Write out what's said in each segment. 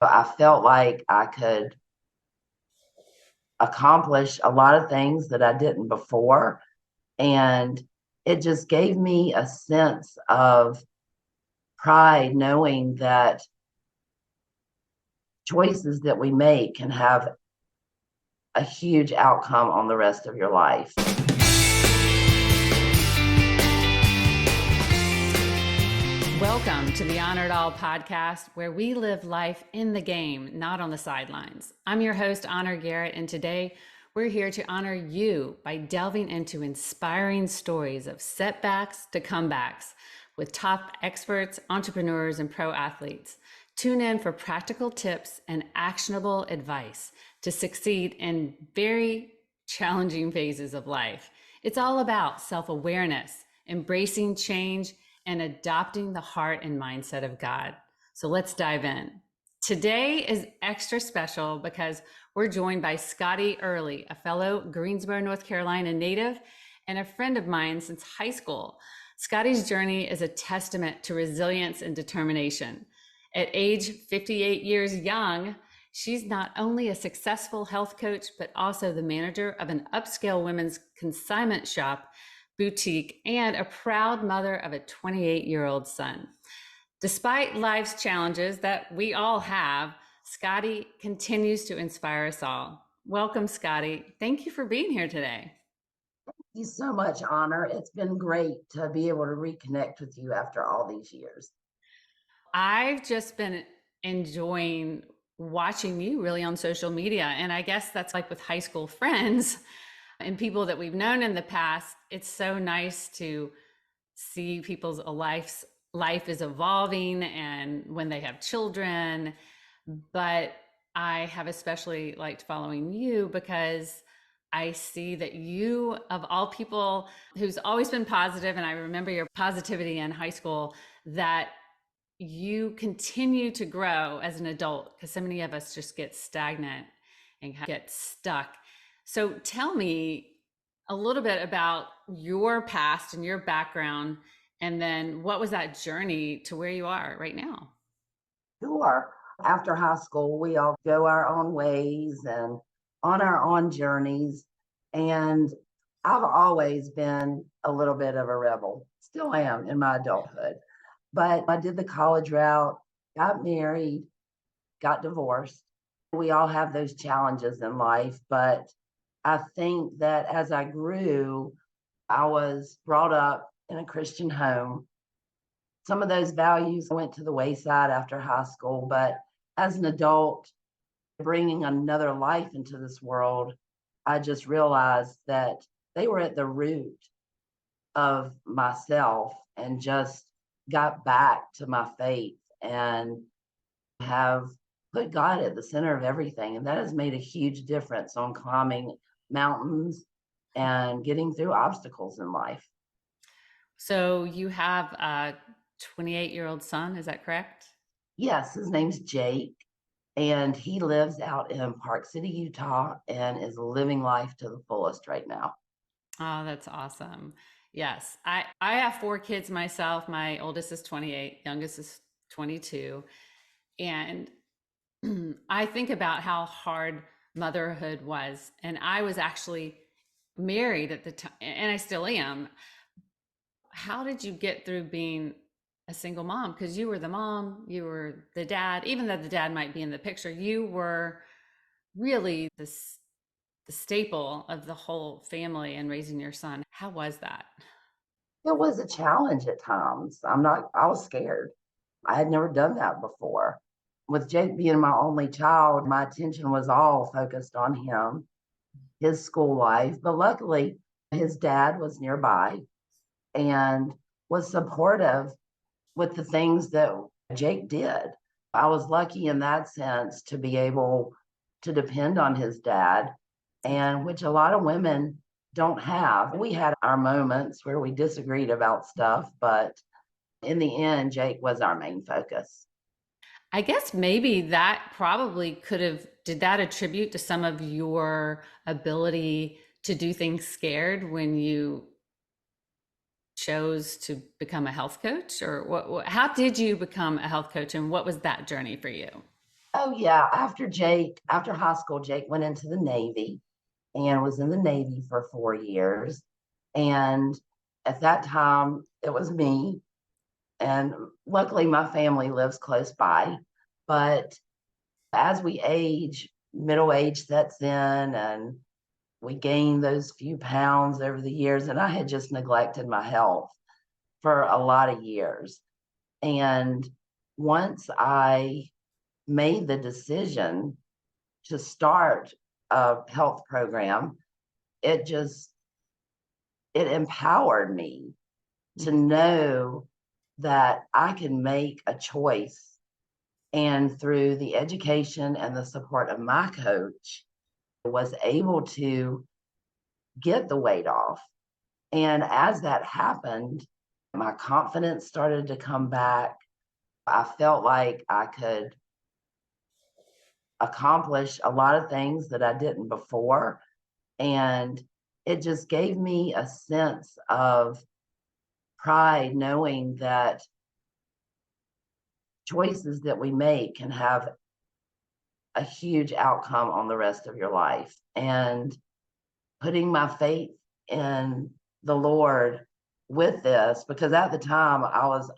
But I felt like I could accomplish a lot of things that I didn't before. And it just gave me a sense of pride knowing that choices that we make can have a huge outcome on the rest of your life. Welcome to the Honor It All podcast, where we live life in the game, not on the sidelines. I'm your host, Honor Garrett, and today we're here to honor you by delving into inspiring stories of setbacks to comebacks with top experts, entrepreneurs, and pro athletes. Tune in for practical tips and actionable advice to succeed in very challenging phases of life. It's all about self-awareness, embracing change, and adopting the heart and mindset of God. So let's dive in. Today is extra special because we're joined by Scotti Early, a fellow Greensboro, North Carolina native and a friend of mine since high school. Scotti's journey is a testament to resilience and determination. At age 58 years young, she's not only a successful health coach, but also the manager of an upscale women's consignment shop boutique, and a proud mother of a 28-year-old son. Despite life's challenges that we all have, Scotti continues to inspire us all. Welcome, Scotti. Thank you for being here today. Thank you so much, Honor. It's been great to be able to reconnect with you after all these years. I've just been enjoying watching you really on social media. And I guess that's like with high school friends and people that we've known in the past. It's so nice to see people's life is evolving and when they have children. But I have especially liked following you because I see that you, of all people, who's always been positive, and I remember your positivity in high school, that you continue to grow as an adult, because so many of us just get stagnant and get stuck. So tell me a little bit about your past and your background, and then what was that journey to where you are right now? Sure. After high school, we all go our own ways and on our own journeys. And I've always been a little bit of a rebel, still am in my adulthood. But I did the college route, got married, got divorced. We all have those challenges in life, but I think that as I grew, I was brought up in a Christian home. Some of those values went to the wayside after high school, but as an adult, bringing another life into this world, I just realized that they were at the root of myself and just got back to my faith and have put God at the center of everything. And that has made a huge difference on climbing mountains and getting through obstacles in life. So you have a 28-year-old son, is that correct? Yes, his name's Jake, and he lives out in Park City, Utah, and is living life to the fullest right now. Oh, that's awesome. Yes. I have four kids myself. My oldest is 28, youngest is 22. And I think about how hard motherhood was. And I was actually married at the time, and I still am. How did you get through being a single mom? Because you were the mom, you were the dad, even though the dad might be in the picture, you were really the staple of the whole family and raising your son. How was that? It was a challenge at times. I was scared. I had never done that before. With Jake being my only child, my attention was all focused on him, his school life. But luckily, his dad was nearby and was supportive with the things that Jake did. I was lucky in that sense to be able to depend on his dad, and which a lot of women don't have. We had our moments where we disagreed about stuff, but in the end, Jake was our main focus. I guess maybe that probably could have, did that attribute to some of your ability to do things scared when you chose to become a health coach? Or how did you become a health coach and what was that journey for you? Oh yeah, after high school, Jake went into the Navy and was in the Navy for 4 years. And at that time, it was me. And luckily, my family lives close by. But as we age, middle age sets in, and we gain those few pounds over the years. And I had just neglected my health for a lot of years. And once I made the decision to start a health program, it just it empowered me to Mhm. know that I can make a choice. And through the education and the support of my coach, I was able to get the weight off. And as that happened, my confidence started to come back. I felt like I could accomplish a lot of things that I didn't before. And it just gave me a sense of pride knowing that choices that we make can have a huge outcome on the rest of your life. And putting my faith in the Lord with this, because at the time I was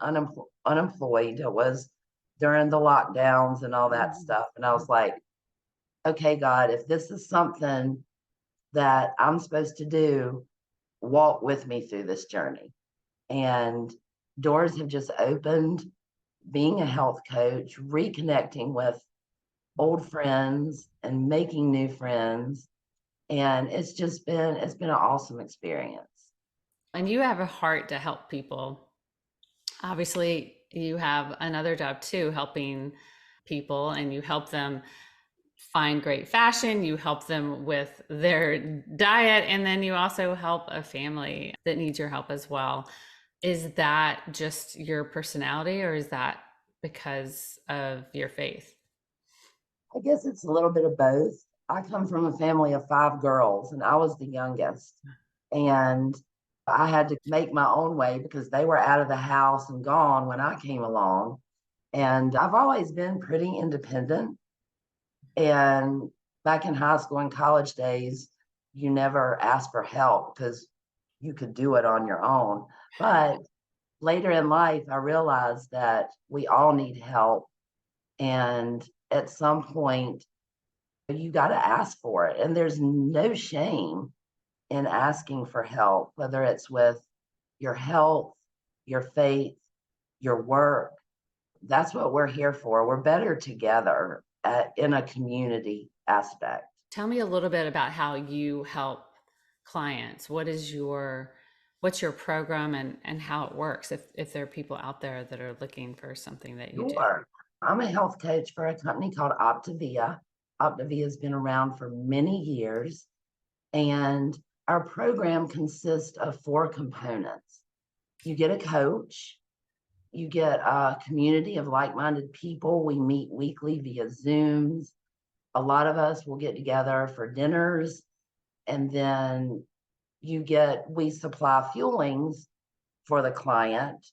unemployed. It was during the lockdowns and all that stuff. And I was like, okay, God, if this is something that I'm supposed to do, walk with me through this journey. And doors have just opened, being a health coach, reconnecting with old friends and making new friends. And it's been an awesome experience. And you have a heart to help people. Obviously, you have another job too, helping people, and you help them find great fashion, you help them with their diet, and then you also help a family that needs your help as well. Is that just your personality, or is that because of your faith? I guess it's a little bit of both. I come from a family of 5 girls, and I was the youngest. And I had to make my own way because they were out of the house and gone when I came along. And I've always been pretty independent. And back in high school and college days, you never asked for help because you could do it on your own. But later in life, I realized that we all need help. And at some point, you got to ask for it. And there's no shame in asking for help, whether it's with your health, your faith, your work. That's what we're here for. We're better together in a community aspect. Tell me a little bit about how you help clients. What's your program, and how it works, if there are people out there that are looking for something that you do. Sure. I'm a health coach for a company called Optavia. Optavia has been around for many years, and our program consists of 4 components. You get a coach, you get a community of like minded people. We meet weekly via Zooms. A lot of us will get together for dinners, and then we supply fuelings for the client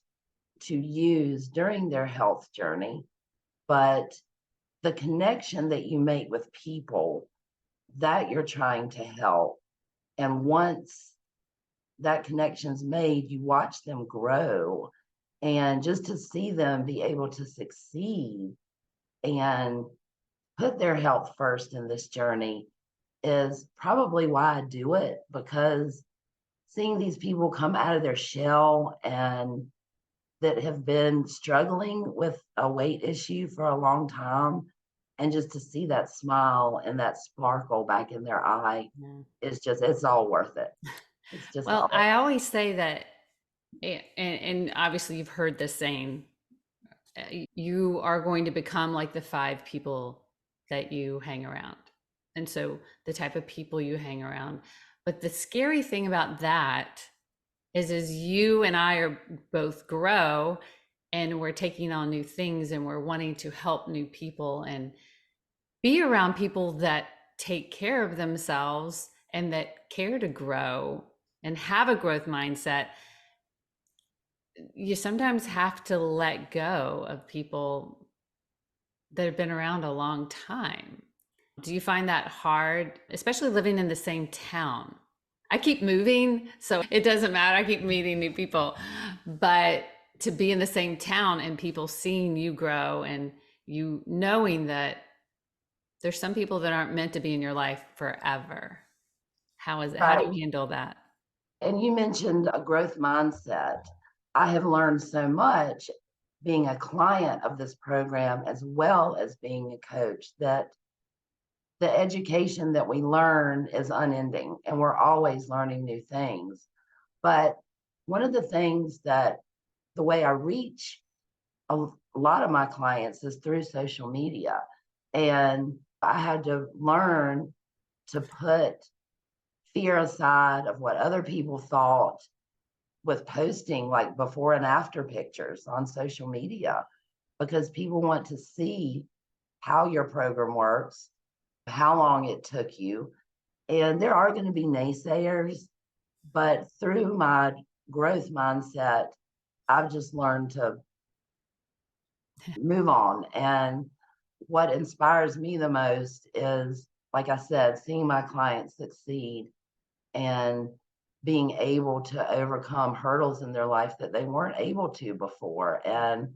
to use during their health journey. But the connection that you make with people that you're trying to help, and once that connection's made, you watch them grow. And just to see them be able to succeed and put their health first in this journey is probably why I do it, because seeing these people come out of their shell and that have been struggling with a weight issue for a long time, and just to see that smile and that sparkle back in their eye, Yeah. it's all worth it. It's just Well, all. I always say that, and obviously you've heard this saying, you are going to become like the 5 people that you hang around. And so the type of people you hang around. But the scary thing about that is, as you and I are both grow, and we're taking on new things, and we're wanting to help new people and be around people that take care of themselves and that care to grow and have a growth mindset, you sometimes have to let go of people that have been around a long time. Do you find that hard, especially living in the same town? I keep moving, so it doesn't matter. I keep meeting new people. But to be in the same town and people seeing you grow and you knowing that there's some people that aren't meant to be in your life forever. How is it? How do Right. you handle that? And you mentioned a growth mindset. I have learned so much being a client of this program as well as being a coach that the education that we learn is unending and we're always learning new things. But one of the things that the way I reach a lot of my clients is through social media. And I had to learn to put fear aside of what other people thought with posting like before and after pictures on social media because people want to see how your program works, how long it took you. And there are going to be naysayers, but through my growth mindset, I've just learned to move on. And what inspires me the most is, like I said, seeing my clients succeed and being able to overcome hurdles in their life that they weren't able to before. And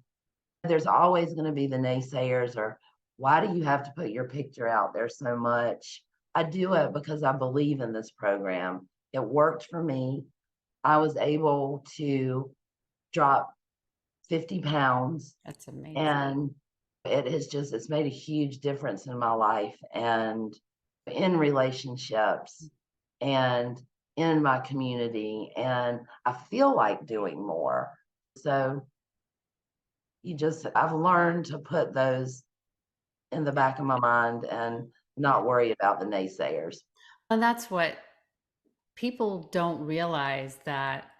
there's always going to be the naysayers or why do you have to put your picture out there so much? I do it because I believe in this program. It worked for me. I was able to drop 50 pounds That's amazing. and it's made a huge difference in my life and in relationships and in my community. And I feel like doing more. So I've learned to put those in the back of my mind and not worry about the naysayers. And that's what people don't realize, that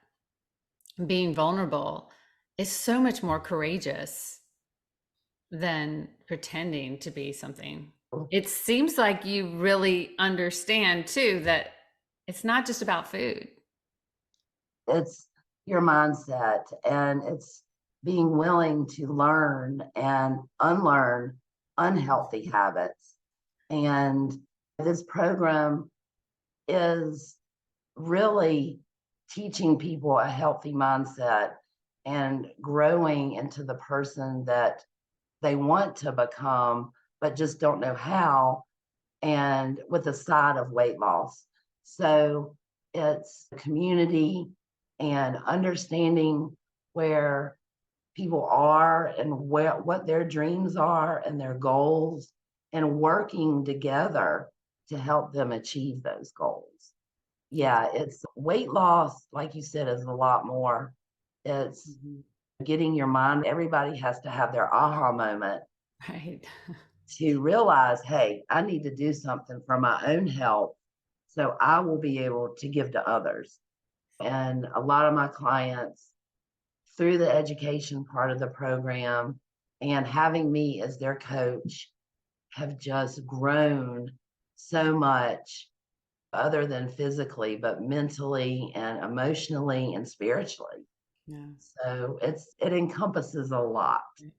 being vulnerable is so much more courageous than pretending to be something. It seems like you really understand too that it's not just about food. It's your mindset and it's being willing to learn and unlearn unhealthy habits. And this program is really teaching people a healthy mindset and growing into the person that they want to become, but just don't know how, and with a side of weight loss. So it's community and understanding where people are and what their dreams are and their goals and working together to help them achieve those goals. Yeah, it's weight loss, like you said, is a lot more. It's Mhm. getting your mind, everybody has to have their aha moment Right. to realize, hey, I need to do something for my own health so I will be able to give to others. And a lot of my clients, through the education part of the program and having me as their coach, have just grown so much, other than physically, but mentally and emotionally and spiritually. Yeah. So it encompasses a lot. And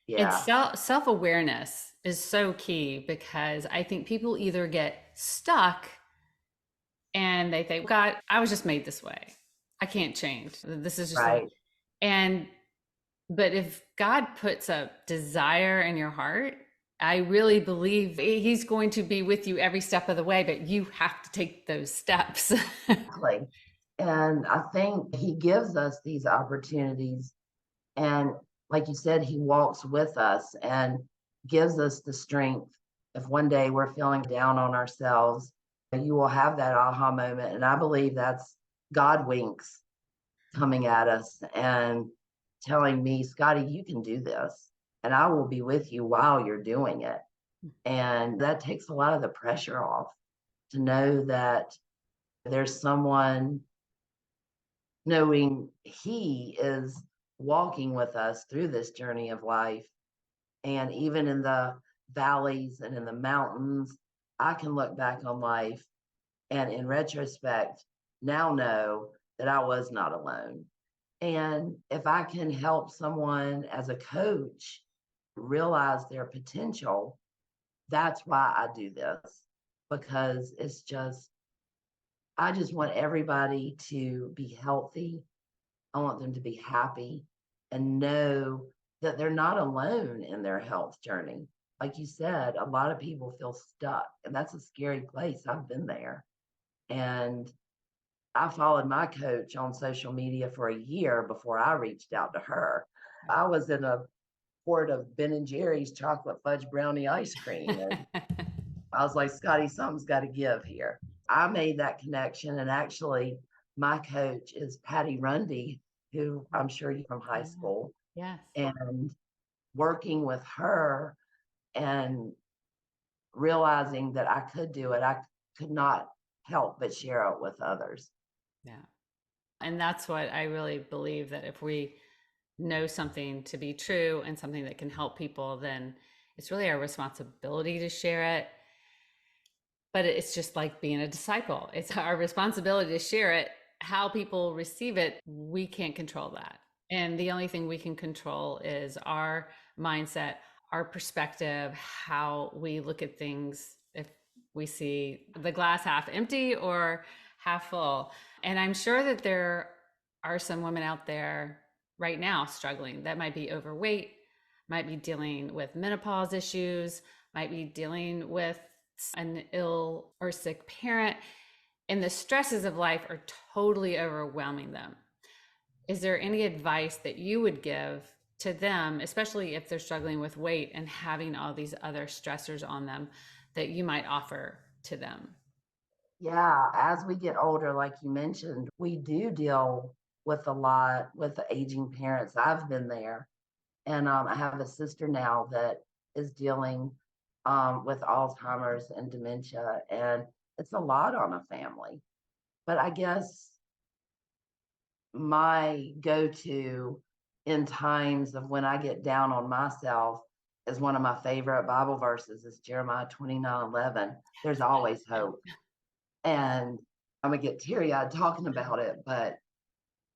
Yeah, self-awareness is so key, because I think people either get stuck and they think, God, I was just made this way. I can't change. This is just the way. right. And but if God puts a desire in your heart, I really believe he's going to be with you every step of the way, but you have to take those steps. Exactly. And I think he gives us these opportunities. And like you said, he walks with us and gives us the strength. If one day we're feeling down on ourselves, you will have that aha moment. And I believe that's God winks coming at us and telling me, Scotty, you can do this. And I will be with you while you're doing it. And that takes a lot of the pressure off to know that there's someone knowing he is walking with us through this journey of life. And even in the valleys and in the mountains, I can look back on life and in retrospect now know that I was not alone. And if I can help someone as a coach realize their potential. That's why I do this, because I just want everybody to be healthy. I want them to be happy and know that they're not alone in their health journey. Like you said, a lot of people feel stuck, and that's a scary place. I've been there. And I followed my coach on social media for a year before I reached out to her. I was in a quart of Ben and Jerry's chocolate fudge brownie ice cream. And I was like, Scotty, something's got to give here. I made that connection. And actually, my coach is Patty Rundy, who I'm sure you from high school. Yes. And working with her and realizing that I could do it, I could not help but share it with others. Yeah. And that's what I really believe, that if we know something to be true and something that can help people, then it's really our responsibility to share it. But it's just like being a disciple. It's our responsibility to share it. How people receive it, we can't control that. And the only thing we can control is our mindset, our perspective, how we look at things, if we see the glass half empty or half full. And I'm sure that there are some women out there right now struggling that might be overweight, might be dealing with menopause issues, might be dealing with an ill or sick parent, and the stresses of life are totally overwhelming them. Is there any advice that you would give to them, especially if they're struggling with weight and having all these other stressors on them, that you might offer to them? Yeah, as we get older, like you mentioned, we do deal with a lot with the aging parents. I've been there. And I have a sister now that is dealing with Alzheimer's and dementia. And it's a lot on a family. But I guess my go-to in times of when I get down on myself is one of my favorite Bible verses is Jeremiah 29:11. There's always hope. And I'm gonna get teary-eyed talking about it, but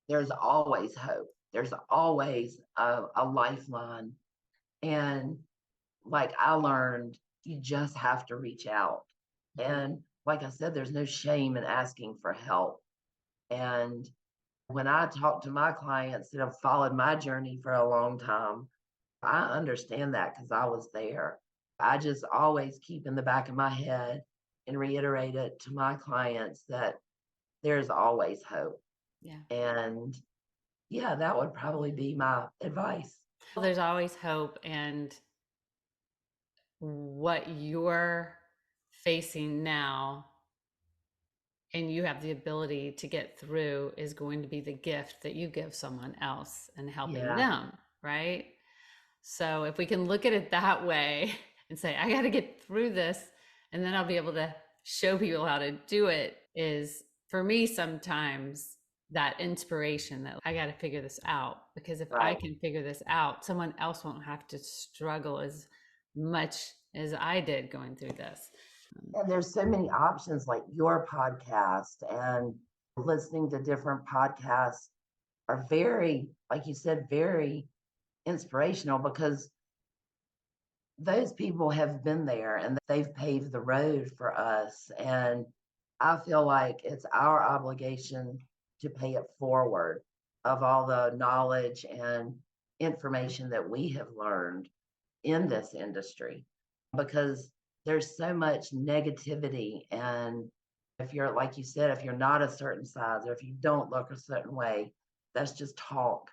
there's always hope. There's always a lifeline. And like I learned, you just have to reach out. And like I said, there's no shame in asking for help. And when I talk to my clients that have followed my journey for a long time, I understand that because I was there. I just always keep in the back of my head and reiterate it to my clients that there's always hope. Yeah. And yeah, that would probably be my advice. Well, there's always hope, and what you're facing now and you have the ability to get through is going to be the gift that you give someone else and helping Yeah, them, right? So if we can look at it that way and say, I got to get through this, and then I'll be able to show people how to do it, is for me sometimes that inspiration that I got to figure this out. Because if I right. can figure this out, someone else won't have to struggle as much as I did going through this. And there's so many options like your podcast and listening to different podcasts are very, like you said, very inspirational because those people have been there and they've paved the road for us. And I feel like it's our obligation to pay it forward of all the knowledge and information that we have learned in this industry because there's so much negativity. And if you're, like you said, if you're not a certain size or if you don't look a certain way, that's just talk.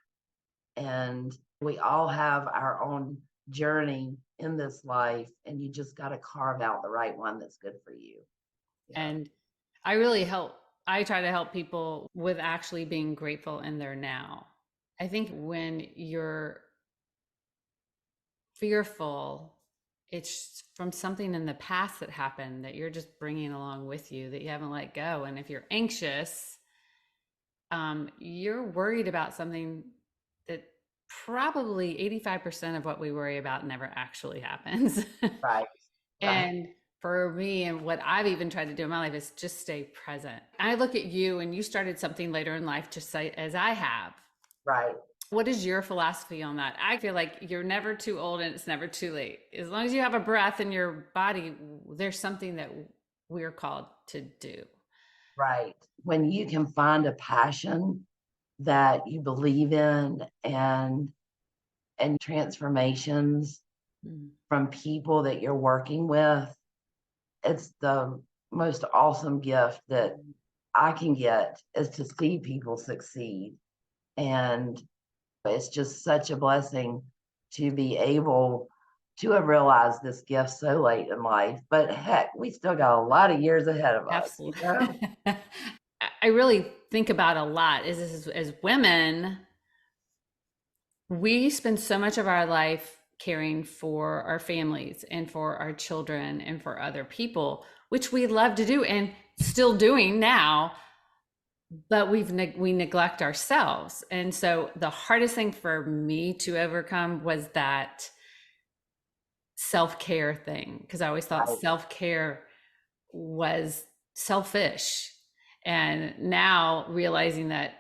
And we all have our own journey in this life, and you just got to carve out the right one that's good for you. Yeah. And I try to help people with actually being grateful in their now. I think when you're fearful, it's from something in the past that happened that you're just bringing along with you that you haven't let go. And if you're anxious, you're worried about something that probably 85% of what we worry about never actually happens. Right. Right. And for me, and what I've even tried to do in my life is just stay present. I look at you, and you started something later in life, just as I have. Right. What is your philosophy on that? I feel like you're never too old and it's never too late. As long as you have a breath in your body, there's something that we're called to do. Right. When you can find a passion that you believe in and transformations Mm. from people that you're working with, it's the most awesome gift that I can get is to see people succeed. And it's just such a blessing to be able to have realized this gift so late in life. But heck, we still got a lot of years ahead of us, you Absolutely. know? I really think about a lot is this as women, we spend so much of our life caring for our families and for our children and for other people, which we love to do and still doing now, but we neglect ourselves. And so the hardest thing for me to overcome was that self-care thing, because I always thought Right. self-care was selfish. And now realizing that,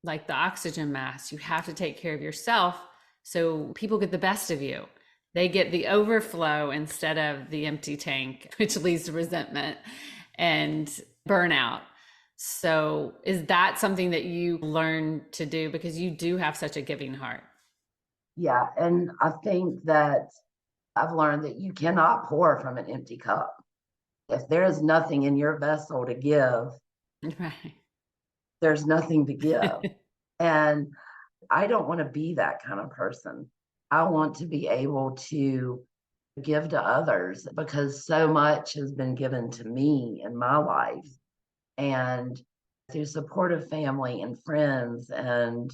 like the oxygen mask, you have to take care of yourself so people get the best of you. They get the overflow instead of the empty tank, which leads to resentment and burnout. So, is that something that you learn to do because you do have such a giving heart? Yeah. And I think that I've learned that you cannot pour from an empty cup. If there is nothing in your vessel to give, Right. there's nothing to give. And I don't want to be that kind of person. I want to be able to give to others because so much has been given to me in my life. And through supportive family and friends and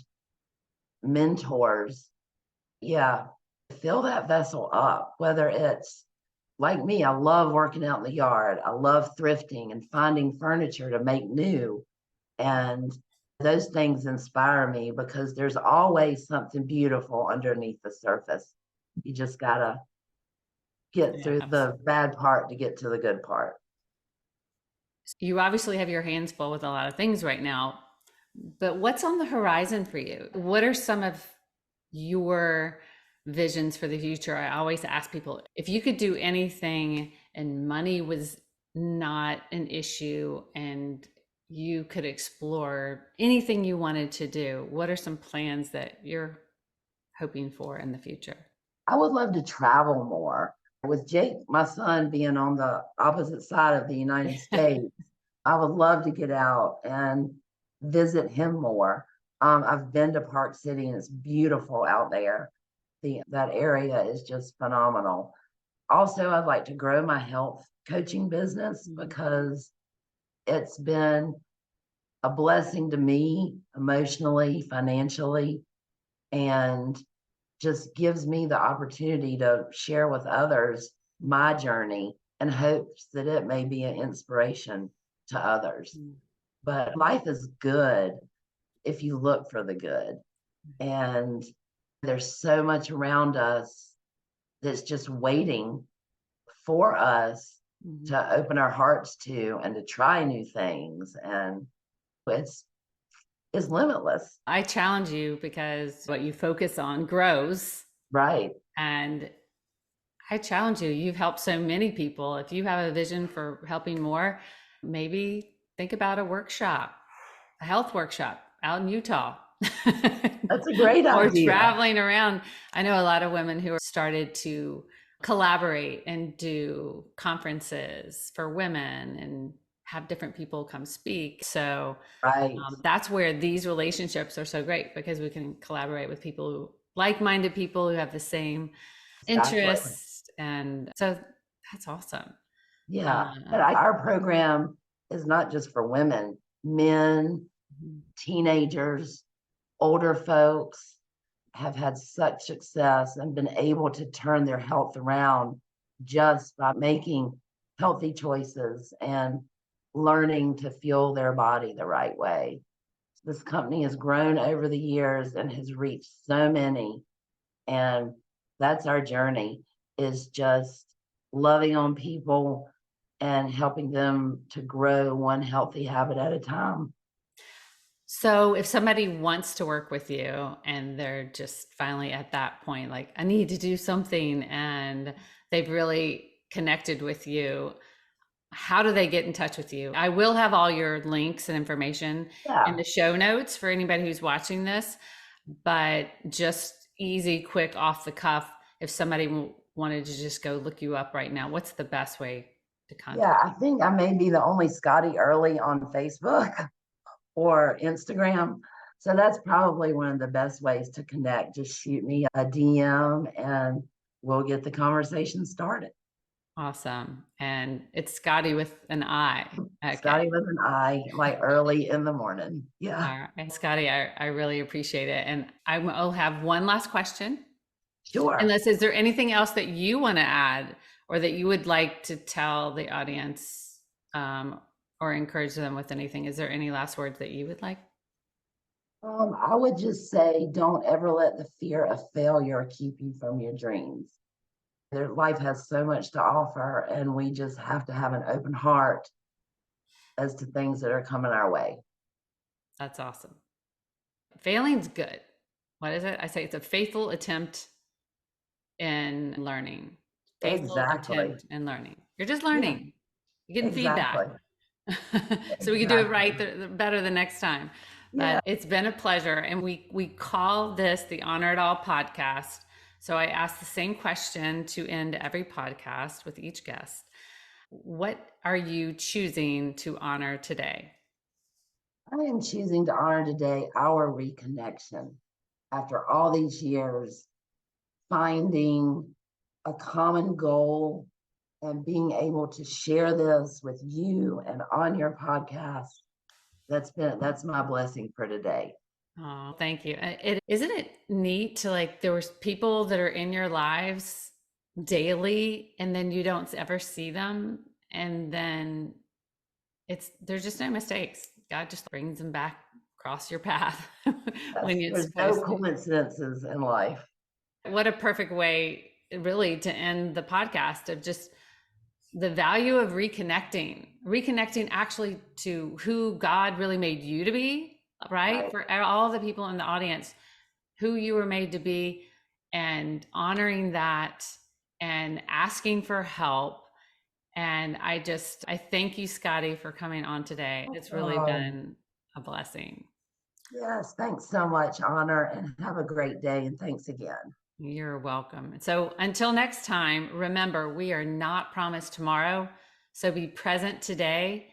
mentors, yeah, fill that vessel up, whether it's like me, I love working out in the yard. I love thrifting and finding furniture to make new. And those things inspire me because there's always something beautiful underneath the surface. You just got to get Yeah, through the absolutely. bad part to get to the good part. You obviously have your hands full with a lot of things right now, but what's on the horizon for you? What are some of your visions for the future? I always ask people if you could do anything and money was not an issue and you could explore anything you wanted to do, what are some plans that you're hoping for in the future? I would love to travel more. With Jake, my son, being on the opposite side of the United States, I would love to get out and visit him more. I've been to Park City and it's beautiful out there. That area is just phenomenal. Also, I'd like to grow my health coaching business Mhm. because it's been a blessing to me emotionally, financially, and just gives me the opportunity to share with others my journey in hopes that it may be an inspiration to others. But life is good if you look for the good. And there's so much around us that's just waiting for us Mhm. to open our hearts to and to try new things. And it's it's limitless. I challenge you because what you focus on grows. Right. And I challenge you. You've helped so many people. If you have a vision for helping more, maybe think about a workshop, a health workshop out in Utah. That's a great Or idea. traveling around. I know a lot of women who are started to collaborate and do conferences for women and have different people come speak. So Right. that's where these relationships are so great because we can collaborate with people who like-minded people who have the same Exactly. interests. And so that's awesome. Yeah. Uh, But our program is not just for women, men, teenagers, older folks have had such success and been able to turn their health around just by making healthy choices and learning to fuel their body the right way. This company has grown over the years and has reached so many. And that's our journey is just loving on people and helping them to grow one healthy habit at a time. So if somebody wants to work with you and they're just finally at that point, like, I need to do something, and they've really connected with you, how do they get in touch with you? I will have all your links and information in Yeah. the show notes for anybody who's watching this, but just easy, quick, off the cuff, if somebody wanted to just go look you up right now, what's the best way to Yeah, contact I think I may be the only Scotti Early on Facebook or Instagram. So that's probably one of the best ways to connect. Just shoot me a DM and we'll get the conversation started. Awesome. And it's Scotty with an I. Okay. Scotty with an I, like early in the morning. Yeah, All right. Scotty, I really appreciate it. And I will have one last question. sure. Unless, is there anything else that you want to add or that you would like to tell the audience, or encourage them with anything? Is there any last words that you would like? I would just say don't ever let the fear of failure keep you from your dreams. Their life has so much to offer, and we just have to have an open heart as to things that are coming our way. That's awesome. Failing's good. What is it? I say it's a faithful attempt in learning. Faithful Exactly. attempt in learning. You're just Yeah, learning. You're getting exactly. feedback. So we can do it Exactly. right better the next time. Yeah. But it's been a pleasure. And we call this the Honor It All podcast. So I ask the same question to end every podcast with each guest. What are you choosing to honor today? I am choosing to honor today our reconnection after all these years, finding a common goal and being able to share this with you and on your podcast. That's my blessing for today. Oh, thank you. Isn't it neat to, like, there was people that are in your lives daily and then you don't ever see them, and then there's just no mistakes. God just brings them back across your path when Yes, it's there's no supposed to. coincidences in life. What a perfect way, really, to end the podcast, of just the value of reconnecting actually to who God really made you to be, right? Right. For all the people in the audience, who you were made to be, and honoring that and asking for help. And I thank you, Scotty, for coming on today. It's really Um, been a blessing. yes, thanks so much, Honor, and have a great day. And thanks again. You're welcome. So until next time, remember, we are not promised tomorrow. So be present today.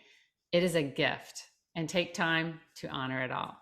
It is a gift, and take time to honor it all.